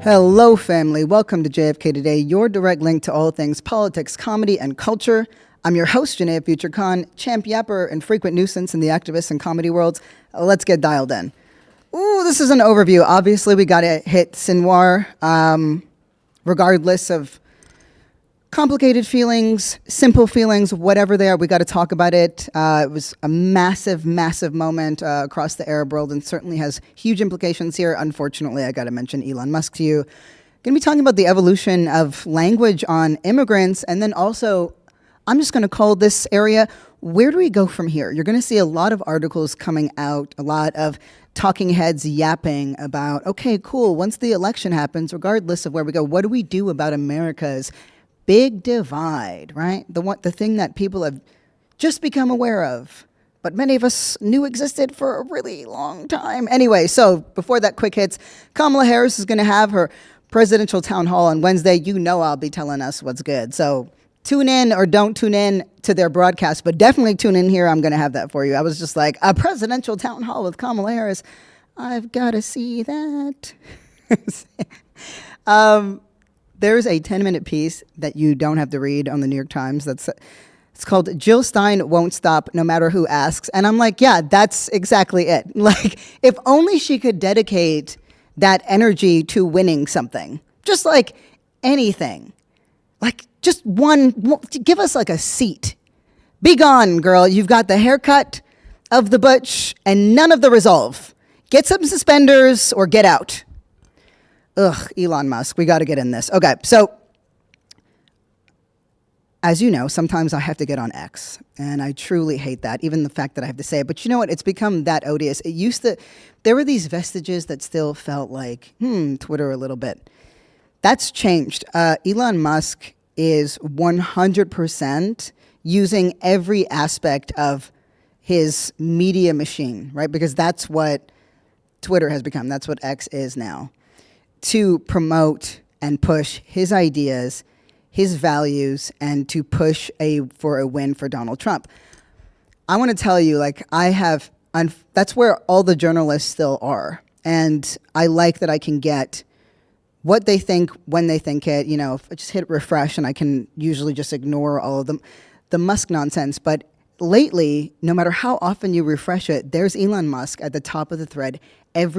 Hello, family. Welcome to JFK Today, your direct link to all things politics, comedy, and culture. I'm your host, Janaya Future Khan, champ yapper and frequent nuisance in the activist and comedy worlds. Let's get dialed in. Ooh, this is an overview. Obviously, we got to hit Sinwar, regardless of complicated feelings, simple feelings, whatever they are, we got to talk about it. It was a massive, massive moment across the Arab world and certainly has huge implications here. Unfortunately, I got to mention Elon Musk to you. Going to be talking about the evolution of language on immigrants, and then also, I'm just going to call this area, where do we go from here? You're going to see a lot of articles coming out, a lot of talking heads yapping about, okay, cool, once the election happens, regardless of where we go, what do we do about America's big divide, right? The thing that people have just become aware of, but many of us knew existed for a really long time. Anyway, so before that quick hits, Kamala Harris is going to have her presidential town hall on Wednesday. You know I'll be telling us what's good. So tune in or don't tune in to their broadcast, but definitely tune in here. I'm going to have that for you. I was just like, a presidential town hall with Kamala Harris. I've got to see that. There's a 10-minute piece that you don't have to read on the New York Times. It's called "Jill Stein Won't Stop No Matter Who Asks." And I'm like, yeah, that's exactly it. Like, if only she could dedicate that energy to winning something. Just like anything. Like, just give us like a seat. Be gone, girl. You've got the haircut of the butch and none of the resolve. Get some suspenders or get out. Ugh, Elon Musk, we got to get in this. Okay, so as you know, sometimes I have to get on X, and I truly hate that, even the fact that I have to say it. But you know what? It's become that odious. There were these vestiges that still felt like, Twitter a little bit. That's changed. Elon Musk is 100% using every aspect of his media machine, right? Because that's what Twitter has become. That's what X is now. To promote and push his ideas, his values, and to push for a win for Donald Trump. I want to tell you, like, that's where all the journalists still are. And I like that I can get what they think when they think it. You know, if I just hit refresh and I can usually just ignore all of the Musk nonsense. But lately, no matter how often you refresh it, there's Elon Musk at the top of the thread. I've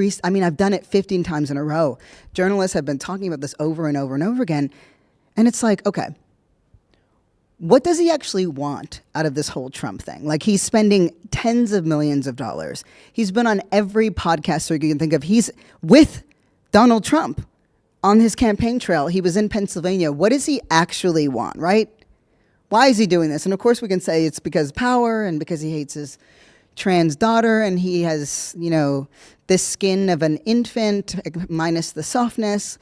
done it 15 times in a row. Journalists have been talking about this over and over and over again. And it's like, okay, what does he actually want out of this whole Trump thing? Like, he's spending tens of millions of dollars. He's been on every podcast circuit you can think of. He's with Donald Trump on his campaign trail. He was in Pennsylvania. What does he actually want, right? Why is he doing this? And of course we can say it's because power and because he hates his trans daughter and he has, this skin of an infant minus the softness.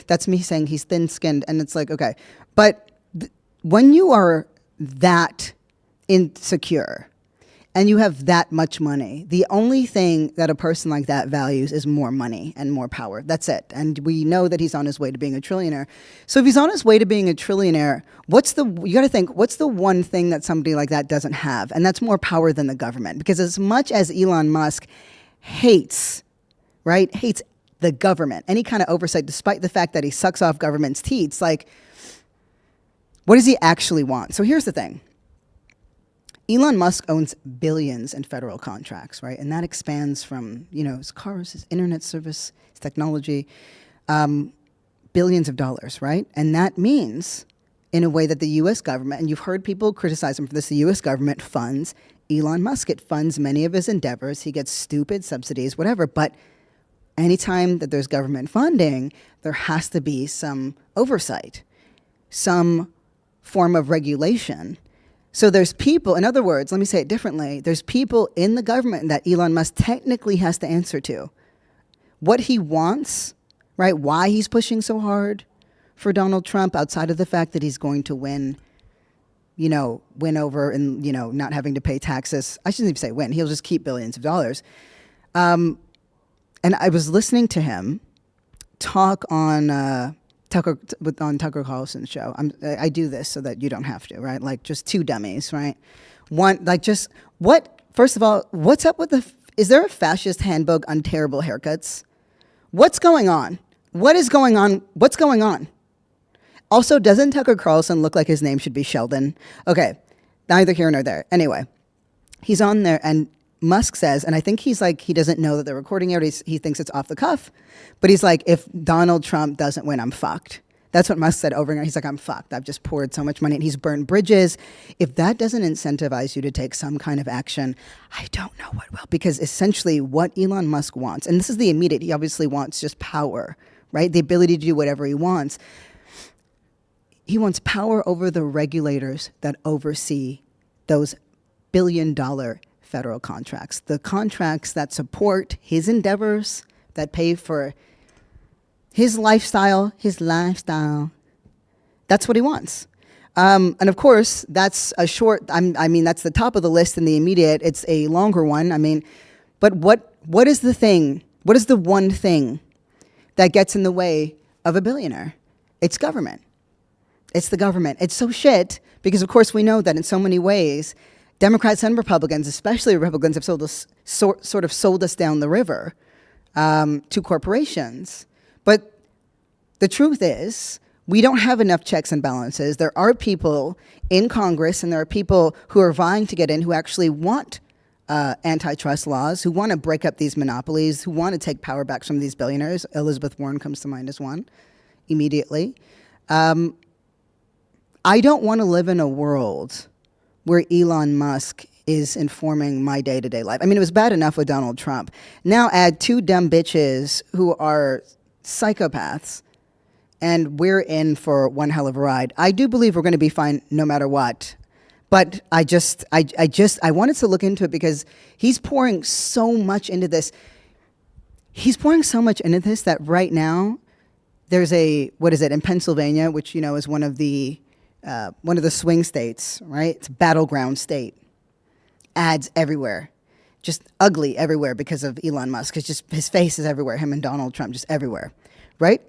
That's me saying he's thin-skinned, and it's like, okay. But when you are that insecure and you have that much money, the only thing that a person like that values is more money and more power. That's it. And we know that he's on his way to being a trillionaire. So if he's on his way to being a trillionaire, you got to think, what's the one thing that somebody like that doesn't have? And that's more power than the government. Because as much as Elon Musk hates the government, any kind of oversight, despite the fact that he sucks off government's teats, like, what does he actually want? So here's the thing. Elon Musk owns billions in federal contracts, right? And that expands from, his cars, his internet service, his technology, billions of dollars, right? And that means, in a way, that the U.S. government, and you've heard people criticize him for this, the U.S. government funds Elon Musk. It funds many of his endeavors. He gets stupid subsidies, whatever. But anytime that there's government funding, there has to be some oversight, some form of regulation. So there's people, in other words, let me say it differently, there's people in the government that Elon Musk technically has to answer to. What he wants, right, why he's pushing so hard for Donald Trump, outside of the fact that he's going to win over and, not having to pay taxes. I shouldn't even say win. He'll just keep billions of dollars. And I was listening to him talk on Tucker Carlson's show. I do this so that you don't have to, right? Like, just two dummies, right? First of all, what's up with is there a fascist handbook on terrible haircuts? What's going on? What is going on? What's going on? Also, doesn't Tucker Carlson look like his name should be Sheldon? Okay, neither here nor there. Anyway, he's on there, and Musk says, and I think he's like, he doesn't know that they're recording it. He thinks it's off the cuff, but he's like, if Donald Trump doesn't win, I'm fucked. That's what Musk said over and over. He's like, I'm fucked. I've just poured so much money, and he's burned bridges. If that doesn't incentivize you to take some kind of action, I don't know what will. Because essentially what Elon Musk wants, and this is the immediate, he obviously wants just power, right? The ability to do whatever he wants. He wants power over the regulators that oversee those billion-dollar federal contracts, the contracts that support his endeavors, that pay for his lifestyle. That's what he wants. And of course, that's a short, that's the top of the list in the immediate. It's a longer one. But what is the thing? What is the one thing that gets in the way of a billionaire? It's government. It's the government. It's so shit because, of course, we know that in so many ways, Democrats and Republicans, especially Republicans, have sort of sold us down the river to corporations. But the truth is, we don't have enough checks and balances. There are people in Congress, and there are people who are vying to get in who actually want antitrust laws, who want to break up these monopolies, who want to take power back from these billionaires. Elizabeth Warren comes to mind as one immediately. I don't want to live in a world where Elon Musk is informing my day-to-day life. It was bad enough with Donald Trump. Now add two dumb bitches who are psychopaths, and we're in for one hell of a ride. I do believe we're going to be fine no matter what. But I wanted to look into it because he's pouring so much into this. He's pouring so much into this that right now there's in Pennsylvania, which, is one of the swing states, right? It's a battleground state. Ads everywhere. Just ugly everywhere because of Elon Musk. It's just, his face is everywhere. Him and Donald Trump, just everywhere, right?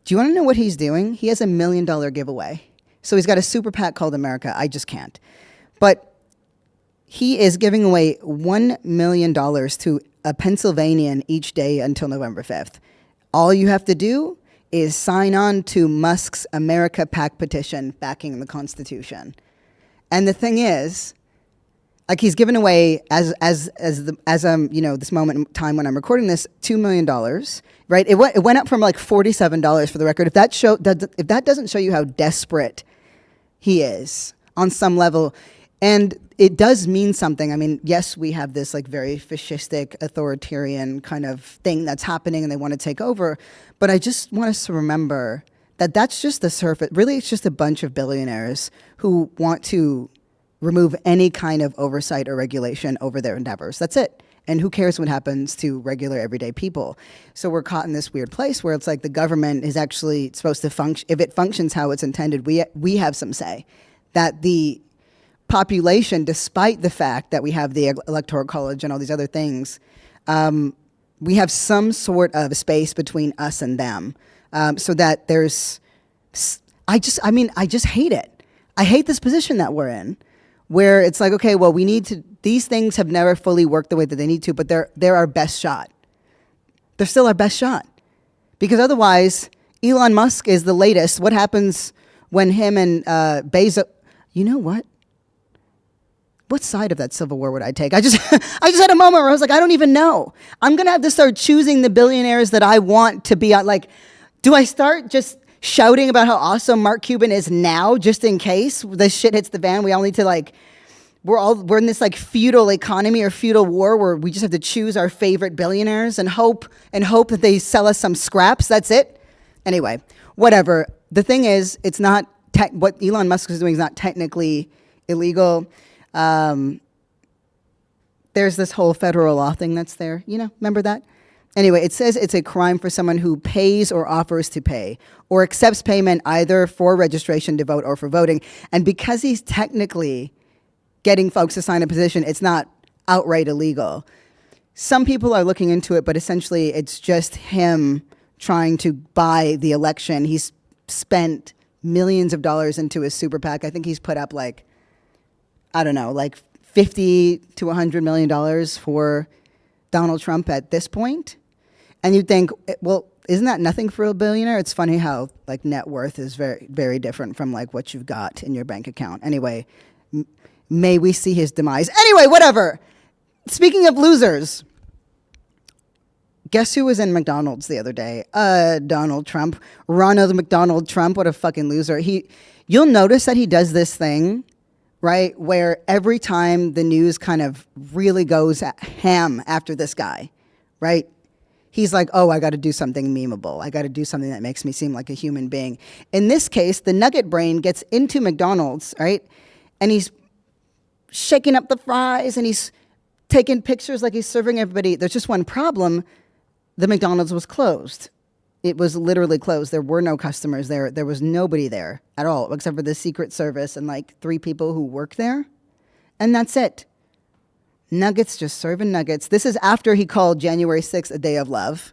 Do you want to know what he's doing? He has $1 million giveaway. So he's got a super PAC called America. I just can't. But he is giving away $1 million to a Pennsylvanian each day until November 5th. All you have to do is sign on to Musk's America PAC petition backing the Constitution. And the thing is, like, he's given away this moment in time when I'm recording this, $2 million, right? It went up from like $47 for the record. If that doesn't show you how desperate he is on some level, and it does mean something. Yes, we have this like very fascistic, authoritarian kind of thing that's happening, and they want to take over. But I just want us to remember that that's just the surface. Really, it's just a bunch of billionaires who want to remove any kind of oversight or regulation over their endeavors. That's it. And who cares what happens to regular, everyday people? So we're caught in this weird place where it's like the government is actually supposed to function. If it functions how it's intended, we have some say. That the population, despite the fact that we have the Electoral College and all these other things, we have some sort of space between us and them, so that there's. I just hate it. I hate this position that we're in, where it's like, okay, well, we need to. These things have never fully worked the way that they need to, but they're our best shot. They're still our best shot, because otherwise, Elon Musk is the latest. What happens when him and Bezos? You know what? What side of that civil war would I take? I just had a moment where I was like, I don't even know. I'm going to have to start choosing the billionaires that I want to be on. Like, do I start just shouting about how awesome Mark Cuban is now, just in case this shit hits the fan? We all need to we're in this like feudal economy or feudal war where we just have to choose our favorite billionaires and hope that they sell us some scraps. That's it. Anyway, whatever. The thing is, it's not what Elon Musk is doing is not technically illegal. There's this whole federal law thing that's there, remember that? Anyway, it says it's a crime for someone who pays or offers to pay or accepts payment either for registration to vote or for voting. And because he's technically getting folks to sign a petition, it's not outright illegal. Some people are looking into it, but essentially it's just him trying to buy the election. He's spent millions of dollars into his super PAC. I think he's put up $50 to $100 million for Donald Trump at this point. And you'd think, well, isn't that nothing for a billionaire? It's funny how like net worth is very, very different from like what you've got in your bank account. Anyway, may we see his demise. Anyway, whatever. Speaking of losers, guess who was in McDonald's the other day? Donald Trump. Ronald McDonald Trump. What a fucking loser. You'll notice that he does this thing, right, where every time the news kind of really goes ham after this guy, right? He's like, oh, I got to do something memeable. I got to do something that makes me seem like a human being. In this case, the nugget brain gets into McDonald's, right? And he's shaking up the fries and he's taking pictures like he's serving everybody. There's just one problem. The McDonald's was closed. It was literally closed. There were no customers there. There was nobody there at all, except for the Secret Service and like 3 people who work there. And that's it. Nuggets, just serving nuggets. This is after he called January 6th a day of love.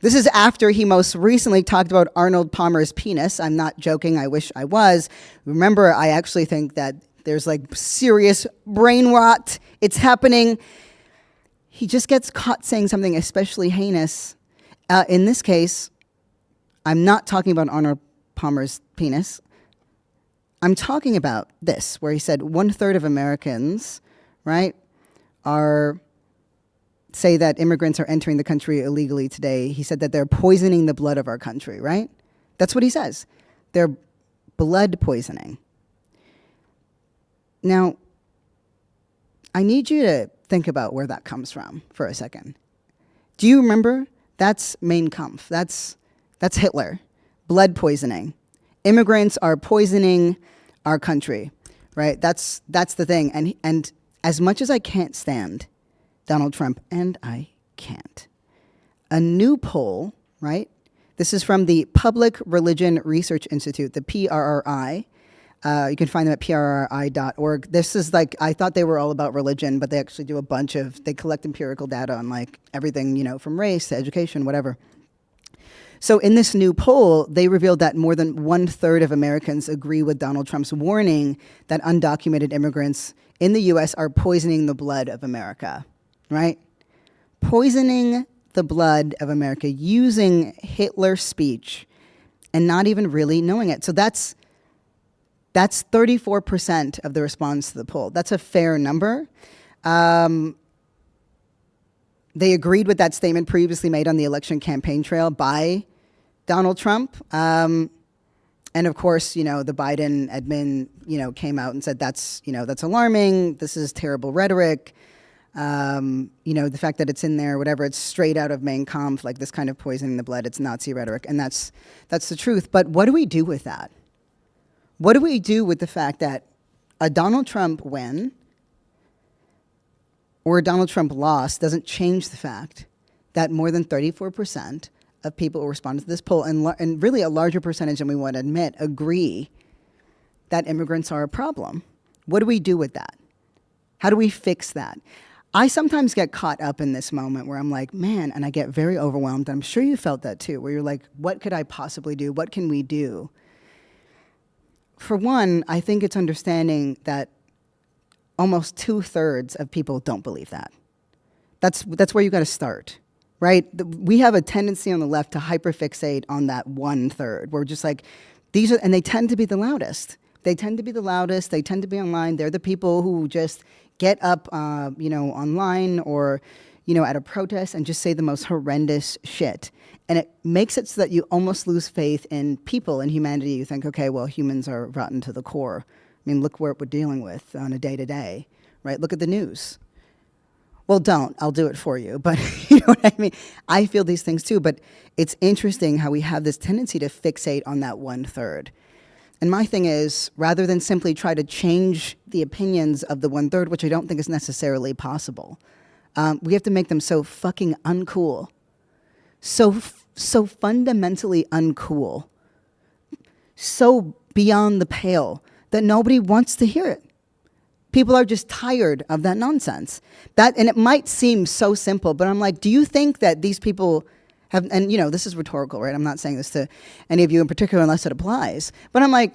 This is after he most recently talked about Arnold Palmer's penis. I'm not joking. I wish I was. Remember, I actually think that there's like serious brain rot. It's happening. He just gets caught saying something especially heinous. In this case, I'm not talking about Arnold Palmer's penis. I'm talking about this, where he said 1/3 of Americans, right, say that immigrants are entering the country illegally today. He said that they're poisoning the blood of our country, right? That's what he says. They're blood poisoning. Now, I need you to think about where that comes from for a second. Do you remember? That's Mein Kampf. That's Hitler. Blood poisoning. Immigrants are poisoning our country, right? That's the thing. And as much as I can't stand Donald Trump, and I can't, a new poll, right? This is from the Public Religion Research Institute, the PRRI. You can find them at prrri.org. This is like, I thought they were all about religion, but they actually do they collect empirical data on like everything, from race to education, whatever. So in this new poll, they revealed that more than 1/3 of Americans agree with Donald Trump's warning that undocumented immigrants in the U.S. are poisoning the blood of America, right? Poisoning the blood of America using Hitler speech and not even really knowing it. So that's 34% of the response to the poll. That's a fair number. They agreed with that statement previously made on the election campaign trail by Donald Trump. And of course, the Biden admin, came out and said that's alarming. This is terrible rhetoric. The fact that it's in there, whatever, it's straight out of Mein Kampf, like this kind of poisoning the blood, it's Nazi rhetoric. And that's the truth. But what do we do with that? What do we do with the fact that a Donald Trump win or a Donald Trump loss doesn't change the fact that more than 34% of people who responded to this poll, and really a larger percentage than we want to admit, agree that immigrants are a problem? What do we do with that? How do we fix that? I sometimes get caught up in this moment where I'm like, man, and I get very overwhelmed. I'm sure you felt that too, where you're like, what could I possibly do? What can we do? For one, I think it's understanding that almost 2/3 of people don't believe that. That's where you got to start, right? We have a tendency on the left to hyperfixate on that 1/3. We're just like, and they tend to be the loudest. They tend to be the loudest. They tend to be online. They're the people who just get up, online or, at a protest and just say the most horrendous shit. And it makes it so that you almost lose faith in people and humanity. You think, okay, well, humans are rotten to the core. I mean, look what we're dealing with on a day-to-day, right? Look at the news. Well, don't. I'll do it for you. But you know what I mean? I feel these things too. But it's interesting how we have this tendency to fixate on that 1/3. And my thing is, rather than simply try to change the opinions of the 1/3, which I don't think is necessarily possible, we have to make them so fucking uncool, so fundamentally uncool, so beyond the pale that nobody wants to hear it. People are just tired of that nonsense. And it might seem so simple, but I'm like, do you think that these people have, and this is rhetorical, right? I'm not saying this to any of you in particular unless it applies. But I'm like,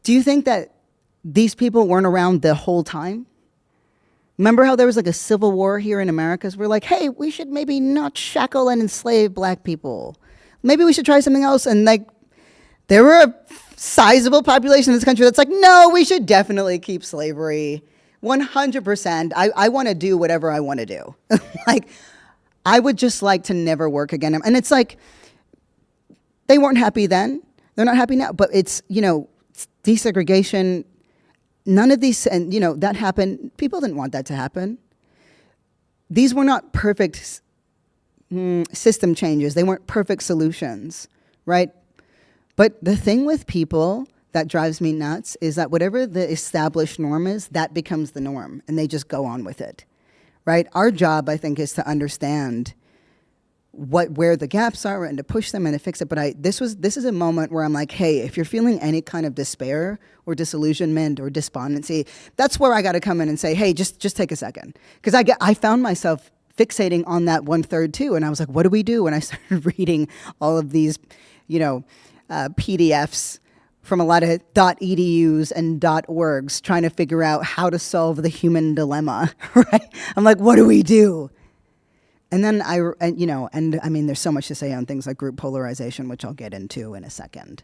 do you think that these people weren't around the whole time? Remember how there was like a civil war here in America? So we're like, hey, we should maybe not shackle and enslave black people. maybe we should try something else. And like, there were a sizable population in this country that's like, no, we should definitely keep slavery 100%. I want to do whatever I want to do. Like, I would just like to never work again. And it's like, they weren't happy then. They're not happy now. But it's, desegregation, none of these, and, that happened. People didn't want that to happen. These were not perfect system changes. They weren't perfect solutions, right? But the thing with people that drives me nuts is that whatever the established norm is, that becomes the norm, and they just go on with it, right? Our job, I think, is to understand where the gaps are and to push them and to fix it. But this is a moment where I'm like, hey, if you're feeling any kind of despair or disillusionment or despondency, that's where I got to come in and say, hey, just take a second, because I found myself fixating on that 1/3 too, and I was like, what do we do? And I started reading all of these, PDFs from a lot of .edus and .orgs trying to figure out how to solve the human dilemma, right? I'm like, what do we do? And then there's so much to say on things like group polarization, which I'll get into in a second.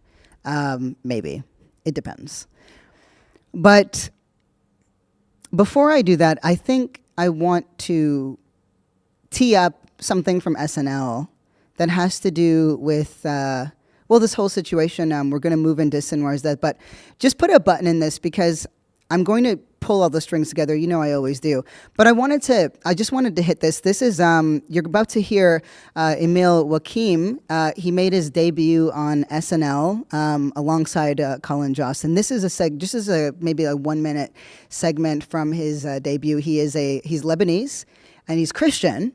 Maybe. It depends. But before I do that, I think I want to tee up something from SNL that has to do with, this whole situation. We're going to move into Sinwar's death, but just put a button in this because I'm going to pull all the strings together. I always do. But I just wanted to hit this. This is, you're about to hear Emil Wakim. He made his debut on SNL alongside Colin Jost. And this is maybe a 1-minute segment from his debut. He's Lebanese and he's Christian.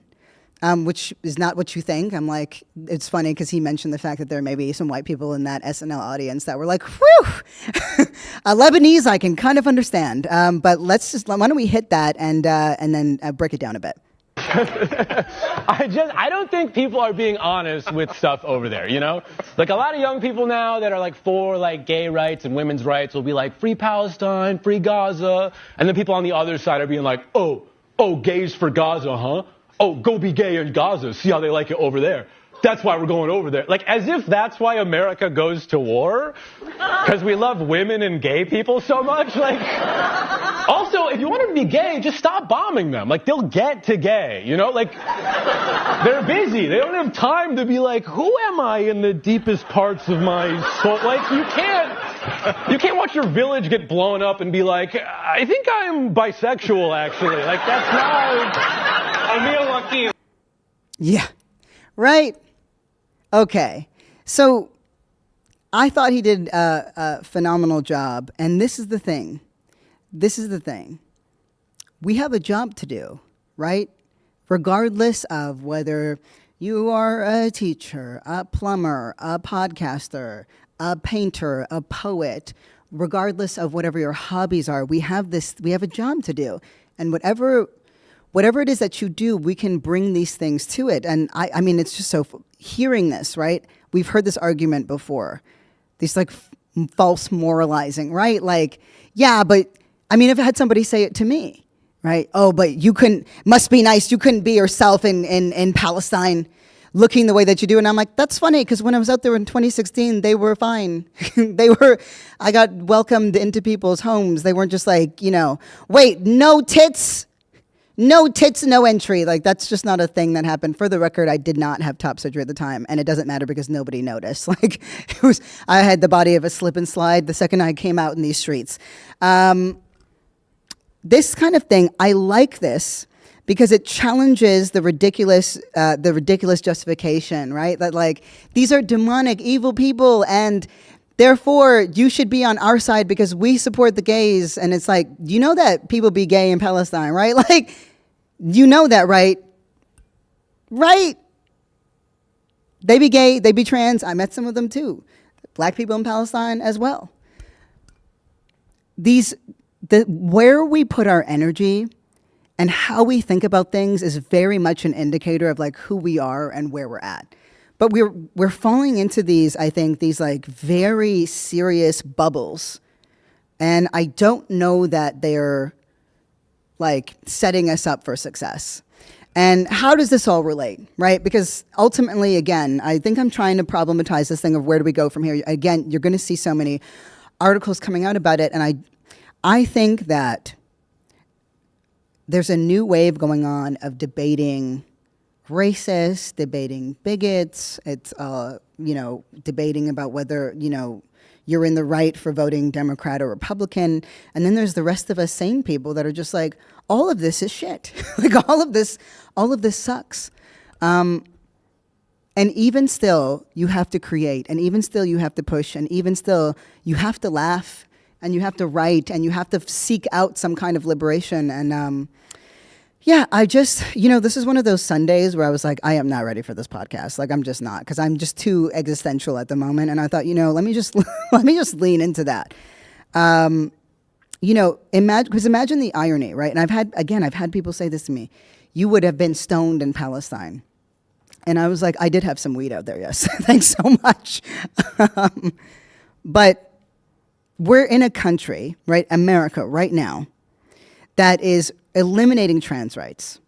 Which is not what you think. I'm like, it's funny because he mentioned the fact that there may be some white people in that SNL audience that were like, whew, Lebanese, I can kind of understand. But why don't we hit that and then break it down a bit. I don't think people are being honest with stuff over there, Like a lot of young people now that are like for like gay rights and women's rights will be like free Palestine, free Gaza. And then people on the other side are being like, oh, gays for Gaza, huh? Oh, go be gay in Gaza. See how they like it over there. That's why we're going over there. Like, as if that's why America goes to war? Because we love women and gay people so much? Like, also, if you want them to be gay, just stop bombing them. Like, they'll get to gay, Like, they're busy. They don't have time to be like, who am I in the deepest parts of my soul? Like, you can't watch your village get blown up and be like, I think I'm bisexual, actually. Like, that's not... Yeah, right? Okay. So I thought he did a phenomenal job. And this is the thing. We have a job to do, right? Regardless of whether you are a teacher, a plumber, a podcaster, a painter, a poet, regardless of whatever your hobbies are, we have a job to do. And whatever it is that you do, we can bring these things to it. And I mean, it's just so, hearing this, right? We've heard this argument before. These like false moralizing, right? Like, yeah, but I mean, if I had somebody say it to me, right? Oh, but must be nice. You couldn't be yourself in Palestine looking the way that you do. And I'm like, that's funny, because when I was out there in 2016, they were fine. I got welcomed into people's homes. They weren't just like, wait, no tits? No tits, no entry. Like, that's just not a thing that happened. For the record, I did not have top surgery at the time, and it doesn't matter because nobody noticed. Like, I had the body of a slip and slide the second I came out in these streets. This kind of thing, I like this because it challenges the ridiculous justification, right? That like, these are demonic, evil people, and therefore, you should be on our side because we support the gays. And it's like, you know that people be gay in Palestine, right? Like, you know that, right? Right? They be gay, they be trans. I met some of them too. Black people in Palestine as well. Where we put our energy and how we think about things is very much an indicator of like who we are and where we're at. But we're falling into these like very serious bubbles. And I don't know that they're like setting us up for success. And how does this all relate, right? Because ultimately, again, I think I'm trying to problematize this thing of where do we go from here. Again, you're going to see so many articles coming out about it, and I think that there's a new wave going on of debating racists, debating bigots. It's debating about whether you're in the right for voting Democrat or Republican. And then there's the rest of us sane people that are just like, all of this is shit. Like all of this sucks. And even still, you have to create, and even still, you have to push, and even still, you have to laugh, and you have to write, and you have to seek out some kind of liberation. And I just, this is one of those Sundays where I was like, I am not ready for this podcast. Like, I'm just not, because I'm just too existential at the moment. And I thought, let me just lean into that. Imagine the irony, right? And I've had people say this to me. You would have been stoned in Palestine. And I was like, I did have some weed out there, yes. Thanks so much. But we're in a country, right, America, right now, that is eliminating trans rights,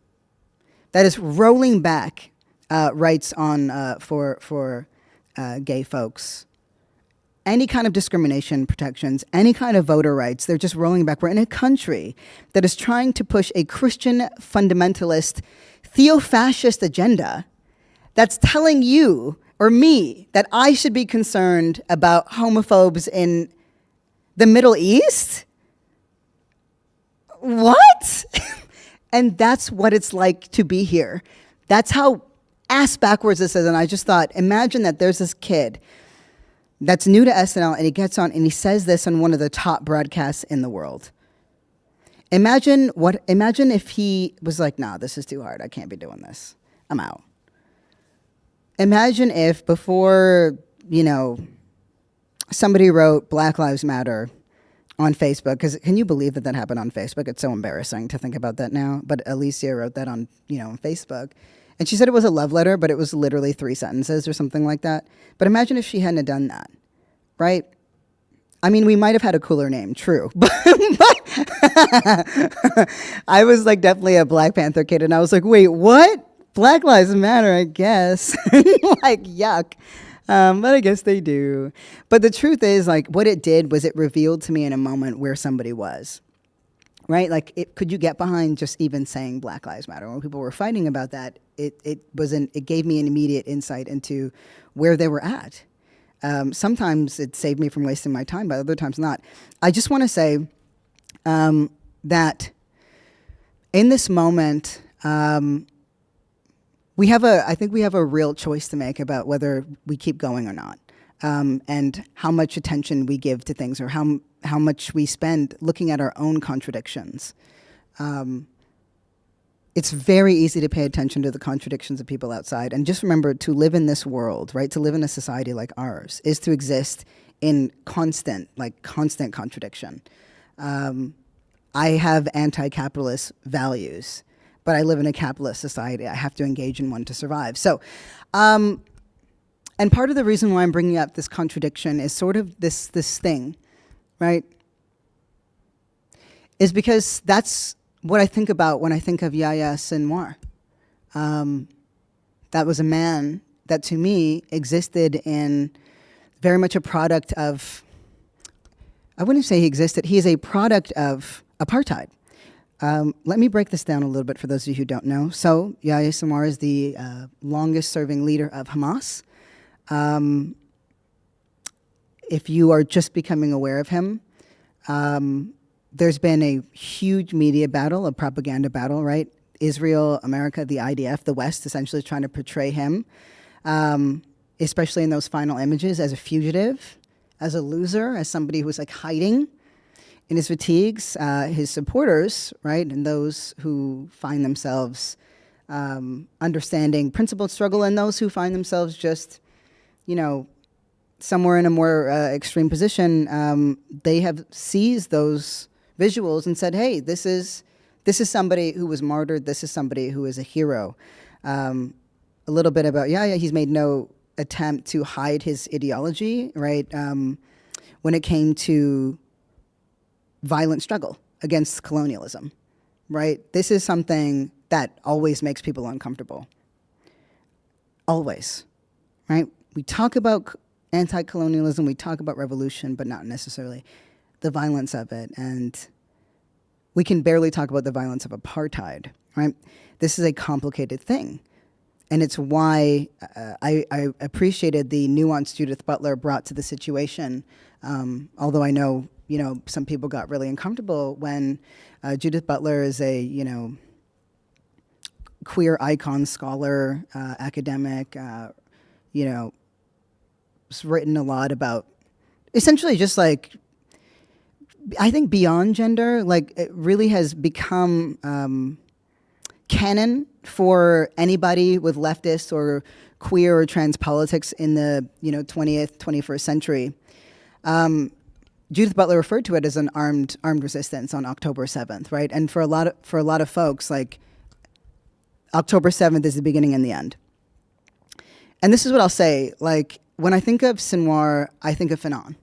that is rolling back rights on for gay folks, any kind of discrimination protections, any kind of voter rights. They're just rolling back. We're in a country that is trying to push a Christian fundamentalist, theo-fascist agenda that's telling you or me that I should be concerned about homophobes in the Middle East? What? And that's what it's like to be here. That's how ass backwards this is. And I just thought, imagine that there's this kid that's new to SNL and he gets on and he says this on one of the top broadcasts in the world. Imagine if he was like, nah, this is too hard. I can't be doing this. I'm out. Imagine if before, somebody wrote Black Lives Matter on Facebook, because can you believe that happened on Facebook? It's so embarrassing to think about that now. But Alicia wrote that on Facebook. And she said it was a love letter, but it was literally 3 sentences or something like that. But imagine if she hadn't done that, right? I mean, we might have had a cooler name, true. But I was like definitely a Black Panther kid, and I was like, wait, what? Black Lives Matter, I guess. Like, yuck. But I guess they do. But the truth is, like, what it did was it revealed to me in a moment where somebody was, right? Like, could you get behind just even saying Black Lives Matter? When people were fighting about that, it gave me an immediate insight into where they were at. Sometimes it saved me from wasting my time, but other times not. I just want to say that in this moment, I think we have a real choice to make about whether we keep going or not, and how much attention we give to things, or how much we spend looking at our own contradictions. It's very easy to pay attention to the contradictions of people outside, and just remember to live in this world, right? To live in a society like ours is to exist in constant contradiction. I have anti-capitalist values, but I live in a capitalist society. I have to engage in one to survive. So, and part of the reason why I'm bringing up this contradiction is sort of this thing, right? Is because that's what I think about when I think of Yahya Sinwar. That was a man that to me existed in very much a product of, I wouldn't say he existed, he is a product of apartheid. Let me break this down a little bit for those of you who don't know. So Yahya Sinwar is the longest serving leader of Hamas. If you are just becoming aware of him, there's been a huge media battle, a propaganda battle, right? Israel, America, the IDF, the West, essentially trying to portray him, especially in those final images, as a fugitive, as a loser, as somebody who was like hiding in his fatigues. His supporters, right, and those who find themselves understanding principled struggle, and those who find themselves just, somewhere in a more extreme position, they have seized those visuals and said, hey, this is somebody who was martyred. This is somebody who is a hero. A little bit about Yahya, he's made no attempt to hide his ideology, right? When it came to violent struggle against colonialism, right? This is something that always makes people uncomfortable. Always, right? We talk about anti-colonialism, we talk about revolution, but not necessarily the violence of it. And we can barely talk about the violence of apartheid, right? This is a complicated thing. And it's why I appreciated the nuance Judith Butler brought to the situation. Although I know, some people got really uncomfortable when Judith Butler is a, queer icon scholar, academic, has written a lot about essentially just like, I think beyond gender, like it really has become canon for anybody with leftist or queer or trans politics in the 20th, 21st century. Judith Butler referred to it as an armed resistance on October 7th, right? And for a lot of folks, like October 7th is the beginning and the end. And this is what I'll say, like when I think of Sinwar, I think of Fanon.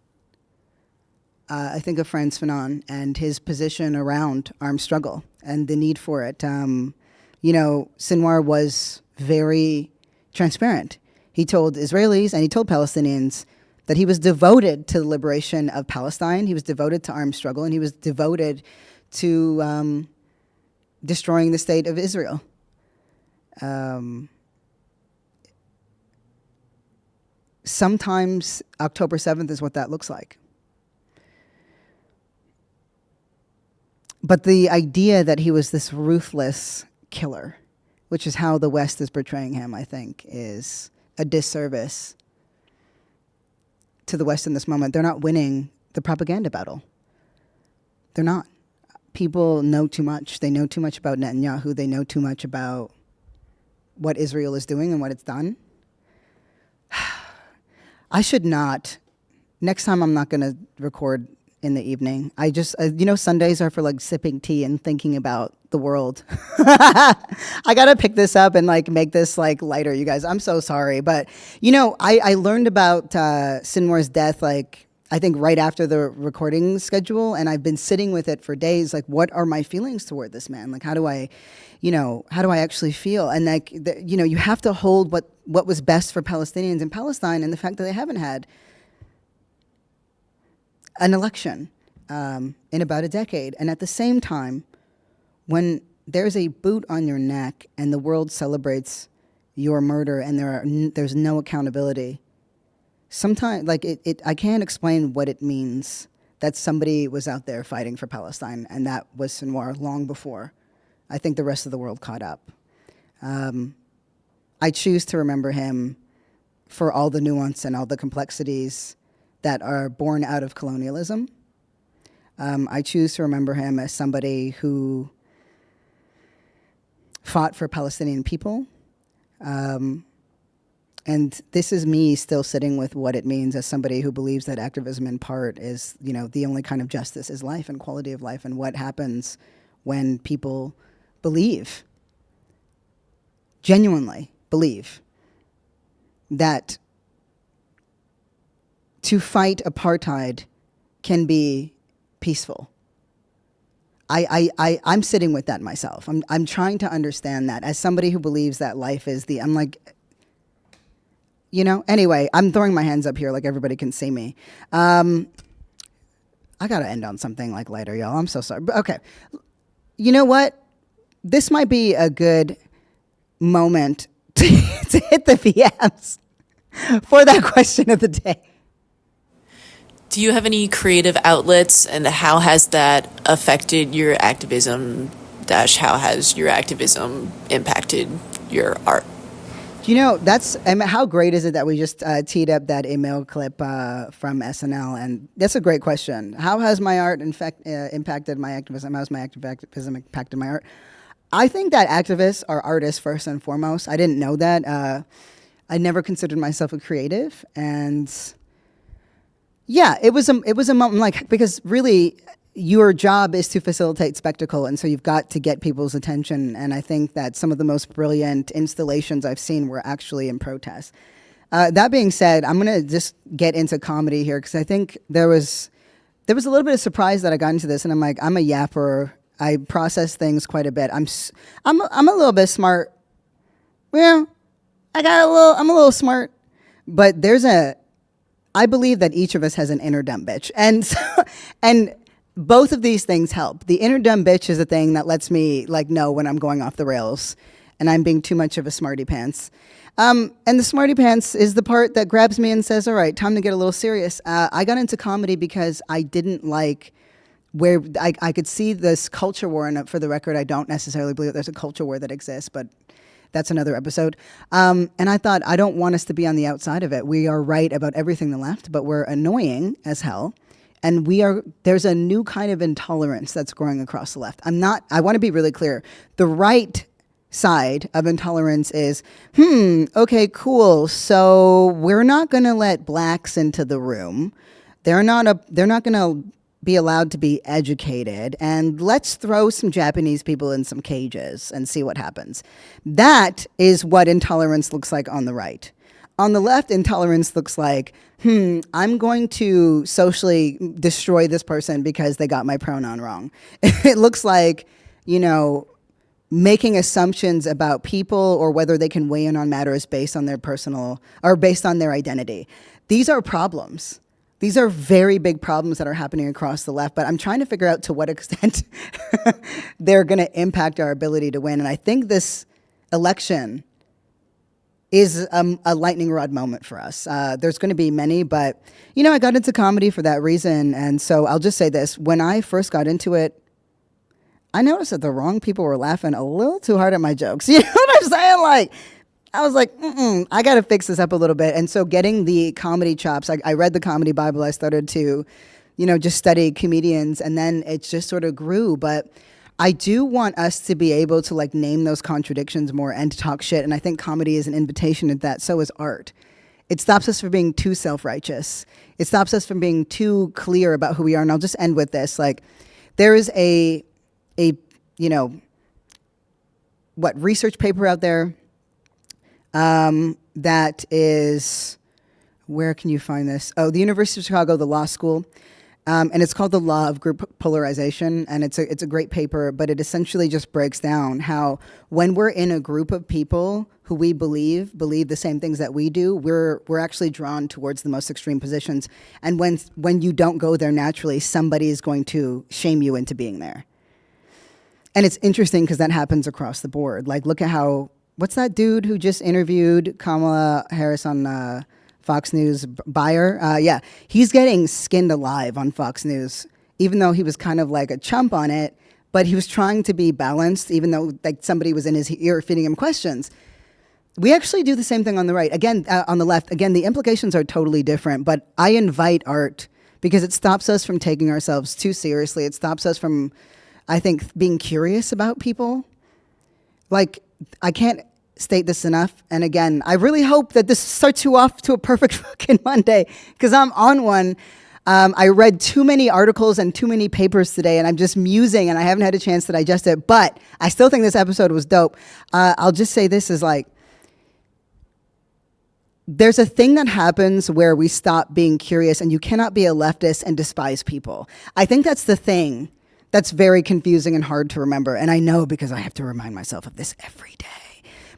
I think of Frantz Fanon and his position around armed struggle and the need for it. Sinwar was very transparent. He told Israelis and he told Palestinians that he was devoted to the liberation of Palestine. He was devoted to armed struggle, and he was devoted to destroying the state of Israel. Sometimes October 7th is what that looks like. But the idea that he was this ruthless killer, which is how the West is portraying him, I think, is a disservice to the West in this moment. They're not winning the propaganda battle. They're not. People know too much. They know too much about Netanyahu. They know too much about what Israel is doing and what it's done. I should not. Next time I'm not going to record in the evening. I just, Sundays are for like sipping tea and thinking about the world. I got to pick this up and like make this like lighter, you guys. I'm so sorry. But, I learned about Sinwar's death, like, I think right after the recording schedule. And I've been sitting with it for days. Like, what are my feelings toward this man? Like, how do I actually feel? And like, you have to hold what was best for Palestinians in Palestine and the fact that they haven't had an election in about a decade. And at the same time, when there's a boot on your neck and the world celebrates your murder and there's no accountability, sometimes, like, I can't explain what it means that somebody was out there fighting for Palestine, and that was Sinwar long before I think the rest of the world caught up. I choose to remember him for all the nuance and all the complexities that are born out of colonialism. I choose to remember him as somebody who fought for Palestinian people. And this is me still sitting with what it means as somebody who believes that activism in part is, the only kind of justice is life and quality of life, and what happens when people believe, genuinely believe, that to fight apartheid can be peaceful. I'm sitting with that myself. I'm trying to understand that as somebody who believes that life is I'm like, anyway, I'm throwing my hands up here like everybody can see me. I gotta end on something like lighter, y'all. I'm so sorry. Okay. You know what? This might be a good moment to hit the VMs for that question of the day. Do you have any creative outlets, and how has that affected your activism -- how has your activism impacted your art? How great is it that we just teed up that email clip from SNL? And that's a great question. How has my art impacted my activism? How has my activism impacted my art? I think that activists are artists first and foremost. I didn't know that. I never considered myself a creative, and yeah, it was a moment, like, because really your job is to facilitate spectacle, and so you've got to get people's attention. And I think that some of the most brilliant installations I've seen were actually in protest. That being said, I'm gonna just get into comedy here, because I think there was a little bit of surprise that I got into this, and I'm like, I'm a yapper. I process things quite a bit. I'm a little bit smart. Well, I'm a little smart, but I believe that each of us has an inner dumb bitch. And and both of these things help. The inner dumb bitch is a thing that lets me like know when I'm going off the rails and I'm being too much of a smarty pants. And the smarty pants is the part that grabs me and says, all right, time to get a little serious. I got into comedy because I didn't like where I could see this culture war. And for the record, I don't necessarily believe there's a culture war that exists, but that's another episode. And I thought, I don't want us to be on the outside of it. We are right about everything the left, but we're annoying as hell. And there's a new kind of intolerance that's growing across the left. I want to be really clear. The right side of intolerance is, okay, cool. So we're not going to let blacks into the room. They're not going to be allowed to be educated, and let's throw some Japanese people in some cages and see what happens. That is what intolerance looks like on the right. On the left, intolerance looks like, I'm going to socially destroy this person because they got my pronoun wrong. It looks like, making assumptions about people or whether they can weigh in on matters based on their personal or based on their identity. These are problems. These are very big problems that are happening across the left, but I'm trying to figure out to what extent they're going to impact our ability to win. And I think this election is a lightning rod moment for us. There's going to be many, but, I got into comedy for that reason. And so I'll just say this. When I first got into it, I noticed that the wrong people were laughing a little too hard at my jokes. You know what I'm saying? I was like, I got to fix this up a little bit. And so getting the comedy chops, I read the comedy Bible. I started to, just study comedians, and then it just sort of grew. But I do want us to be able to name those contradictions more and to talk shit. And I think comedy is an invitation to that. So is art. It stops us from being too self-righteous. It stops us from being too clear about who we are. And I'll just end with this. There is a research paper out there that is, where can you find this? Oh, the University of Chicago, the law school. And it's called The Law of Group Polarization. And it's a great paper, but it essentially just breaks down how when we're in a group of people who we believe the same things that we do, we're actually drawn towards the most extreme positions. And when you don't go there naturally, somebody is going to shame you into being there. And it's interesting because that happens across the board. Look at what's that dude who just interviewed Kamala Harris on Fox News, Buyer? Yeah, he's getting skinned alive on Fox News, even though he was kind of like a chump on it, but he was trying to be balanced, even though somebody was in his ear feeding him questions. We actually do the same thing on the right. Again, on the left, again, the implications are totally different, but I invite art because it stops us from taking ourselves too seriously. It stops us from, I think, being curious about people. I can't state this enough. And again, I really hope that this starts you off to a perfect fucking Monday, because I'm on one. I read too many articles and too many papers today, and I'm just musing, and I haven't had a chance to digest it. But I still think this episode was dope. I'll just say this is there's a thing that happens where we stop being curious, and you cannot be a leftist and despise people. I think that's the thing that's very confusing and hard to remember. And I know because I have to remind myself of this every day.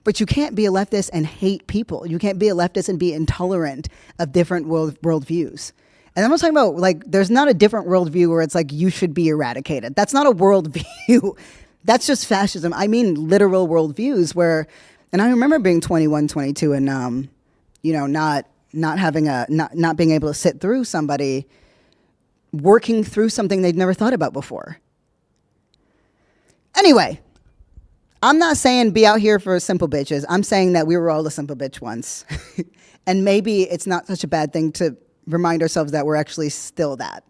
But you can't be a leftist and hate people. You can't be a leftist and be intolerant of different worldviews. And I'm not talking about, there's not a different worldview where it's you should be eradicated. That's not a worldview. That's just fascism. I mean literal worldviews where, and I remember being 21, 22 and, not being able to sit through somebody working through something they'd never thought about before. Anyway, I'm not saying be out here for simple bitches. I'm saying that we were all a simple bitch once. And maybe it's not such a bad thing to remind ourselves that we're actually still that.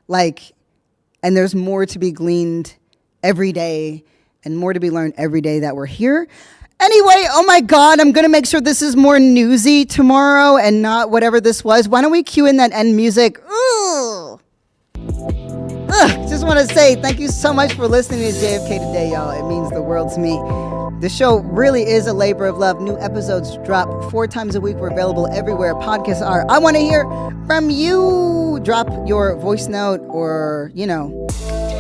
And there's more to be gleaned every day and more to be learned every day that we're here. Anyway, oh my God, I'm going to make sure this is more newsy tomorrow and not whatever this was. Why don't we cue in that end music? Ooh. Just want to say thank you so much for listening to JFK today, y'all. It means the world to me. The show really is a labor of love. New episodes drop 4 times a week. We're available everywhere podcasts are. I want to hear from you. Drop your voice note or,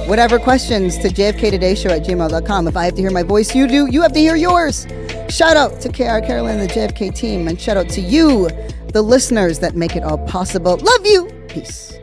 whatever questions to jfktodayShow@gmail.com. If I have to hear my voice, you do. You have to hear yours. Shout out to KR Carolyn and the JFK team, and shout out to you, the listeners that make it all possible. Love you. Peace.